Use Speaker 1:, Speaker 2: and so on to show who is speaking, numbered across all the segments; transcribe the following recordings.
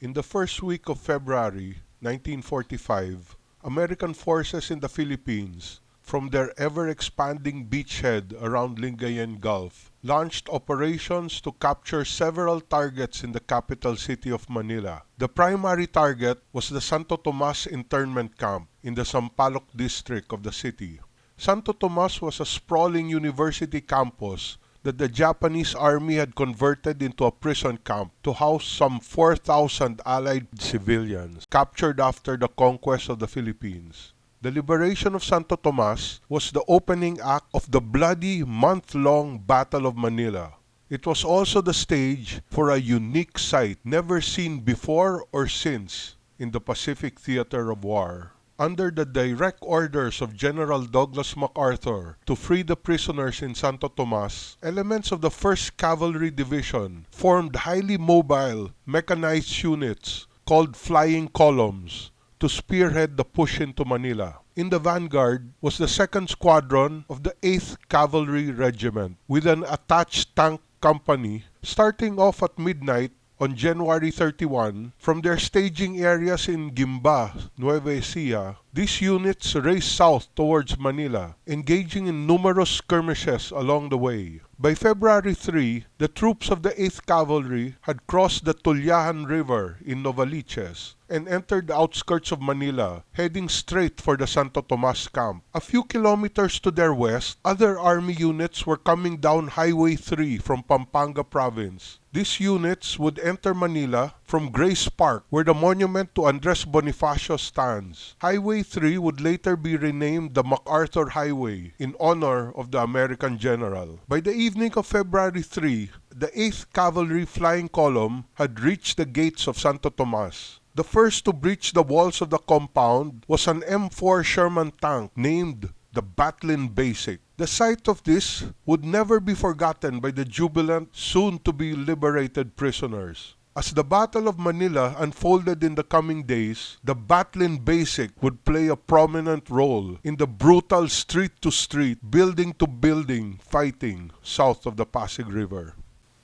Speaker 1: In the first week of February 1945, American forces in the Philippines, from their ever-expanding beachhead around Lingayen Gulf, launched operations to capture several targets in the capital city of Manila. The primary target was the Santo Tomas Internment Camp in the Sampaloc district of the city. Santo Tomas was a sprawling university campus that the Japanese army had converted into a prison camp to house some 4,000 Allied civilians captured after the conquest of the Philippines. The liberation of Santo Tomas was the opening act of the bloody month-long Battle of Manila. It was also the stage for a unique sight never seen before or since in the Pacific theater of war. Under the direct orders of General Douglas MacArthur to free the prisoners in Santo Tomas, elements of the 1st Cavalry Division formed highly mobile, mechanized units called flying columns to spearhead the push into Manila. In the vanguard was the 2nd Squadron of the 8th Cavalry Regiment with an attached tank company starting off at midnight on January 31, from their staging areas in Gimba, Nueva Ecija. These units raced south towards Manila, engaging in numerous skirmishes along the way. By February 3, the troops of the 8th Cavalry had crossed the Tulyahan River in Novaliches and entered the outskirts of Manila, heading straight for the Santo Tomas camp. A few kilometers to their west, other army units were coming down Highway 3 from Pampanga province. These units would enter Manila from Grace Park, where the monument to Andres Bonifacio stands. Highway 3 would later be renamed the MacArthur Highway in honor of the American general. By the evening of February 3, the 8th Cavalry Flying Column had reached the gates of Santo Tomas. The first to breach the walls of the compound was an M4 Sherman tank named the Batlin Basic. The sight of this would never be forgotten by the jubilant, soon-to-be liberated prisoners. As the Battle of Manila unfolded in the coming days, the Batlin Basic would play a prominent role in the brutal street-to-street, building-to-building fighting south of the Pasig River.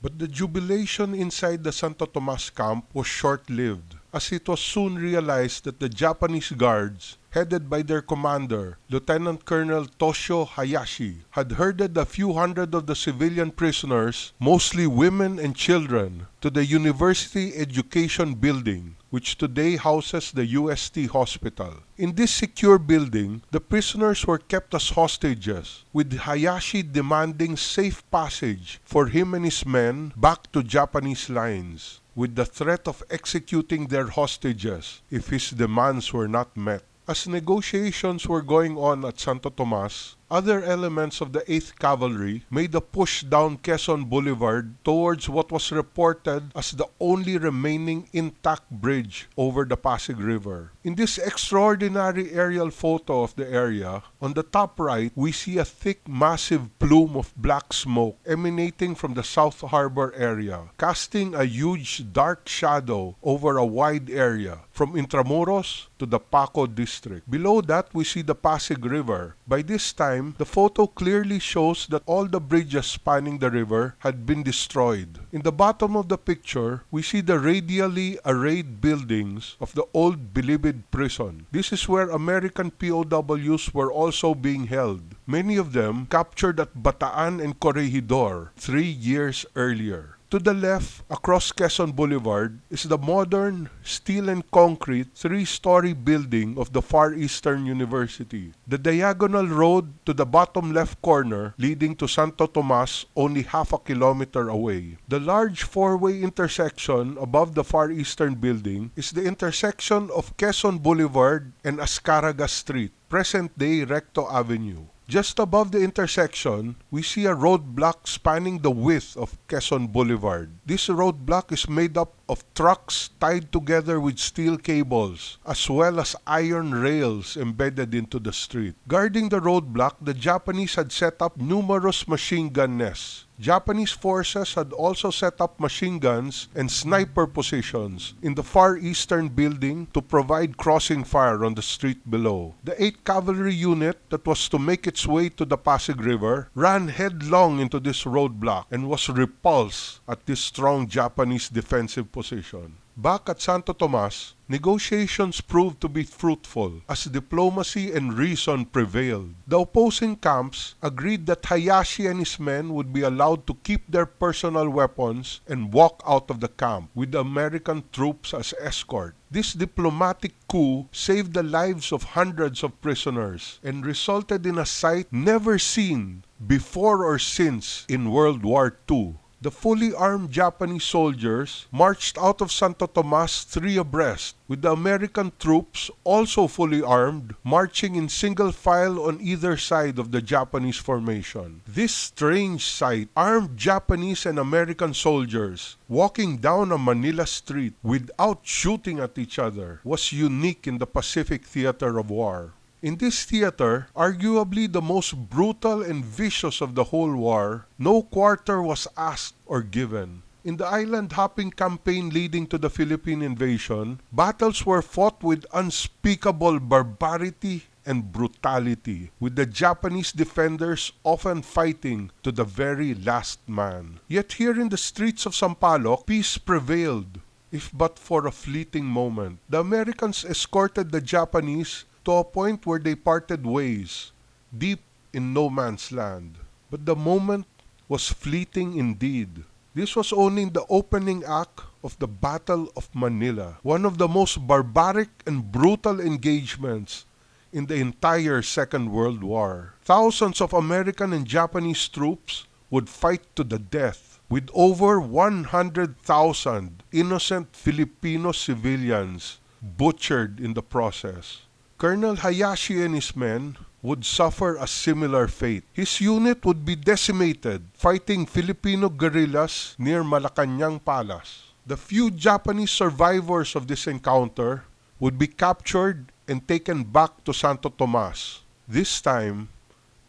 Speaker 1: But the jubilation inside the Santo Tomas camp was short-lived, as it was soon realized that the Japanese guards, headed by their commander, Lieutenant Colonel Toshio Hayashi, had herded a few hundred of the civilian prisoners, mostly women and children, to the University Education Building, which today houses the UST Hospital. In this secure building, the prisoners were kept as hostages, with Hayashi demanding safe passage for him and his men back to Japanese lines, with the threat of executing their hostages if his demands were not met. As negotiations were going on at Santo Tomas, other elements of the 8th Cavalry made a push down Quezon Boulevard towards what was reported as the only remaining intact bridge over the Pasig River. In this extraordinary aerial photo of the area, on the top right, we see a thick, massive plume of black smoke emanating from the South Harbor area, casting a huge dark shadow over a wide area, from Intramuros to the Paco district. Below that, we see the Pasig River. By this time, the photo clearly shows that all the bridges spanning the river had been destroyed. In the bottom of the picture, we see the radially arrayed buildings of the old Bilibid prison. This is where American POWs were also being held, many of them captured at Bataan and Corregidor 3 years earlier. To the left, across Quezon Boulevard, is the modern, steel and concrete 3-story building of the Far Eastern University. The diagonal road to the bottom left corner leading to Santo Tomas only half a kilometer away. The large 4-way intersection above the Far Eastern building is the intersection of Quezon Boulevard and Ascaraga Street, present-day Recto Avenue. Just above the intersection, we see a roadblock spanning the width of Quezon Boulevard. This roadblock is made up of trucks tied together with steel cables, as well as iron rails embedded into the street. Guarding the roadblock, the Japanese had set up numerous machine gun nests. Japanese forces had also set up machine guns and sniper positions in the Far Eastern building to provide crossing fire on the street below. The 8th Cavalry unit that was to make its way to the Pasig River ran headlong into this roadblock and was repulsed at this strong Japanese defensive position. Back at Santo Tomas, negotiations proved to be fruitful as diplomacy and reason prevailed. The opposing camps agreed that Hayashi and his men would be allowed to keep their personal weapons and walk out of the camp with the American troops as escort. This diplomatic coup saved the lives of hundreds of prisoners and resulted in a sight never seen before or since in World War II. The fully armed Japanese soldiers marched out of Santo Tomas three abreast, with the American troops, also fully armed, marching in single file on either side of the Japanese formation. This strange sight, armed Japanese and American soldiers walking down a Manila street without shooting at each other, was unique in the Pacific theater of war. In this theater, arguably the most brutal and vicious of the whole war, no quarter was asked or given. In the island-hopping campaign leading to the Philippine invasion, battles were fought with unspeakable barbarity and brutality, with the Japanese defenders often fighting to the very last man. Yet here in the streets of Sampaloc, peace prevailed, if but for a fleeting moment. The Americans escorted the Japanese to a point where they parted ways, deep in no man's land. But the moment was fleeting indeed. This was only the opening act of the Battle of Manila, one of the most barbaric and brutal engagements in the entire Second World War. Thousands of American and Japanese troops would fight to the death, with over 100,000 innocent Filipino civilians butchered in the process. Colonel Hayashi and his men would suffer a similar fate. His unit would be decimated fighting Filipino guerrillas near Malacañang Palace. The few Japanese survivors of this encounter would be captured and taken back to Santo Tomas. This time,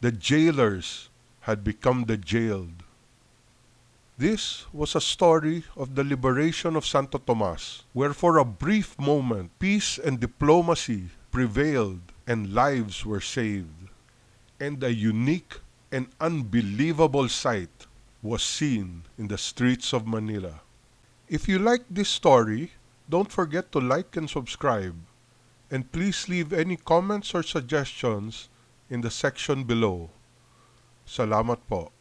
Speaker 1: the jailers had become the jailed. This was a story of the liberation of Santo Tomas, where for a brief moment, peace and diplomacy prevailed and lives were saved. And a unique and unbelievable sight was seen in the streets of Manila. If you like this story, don't forget to like and subscribe. And please leave any comments or suggestions in the section below. Salamat po.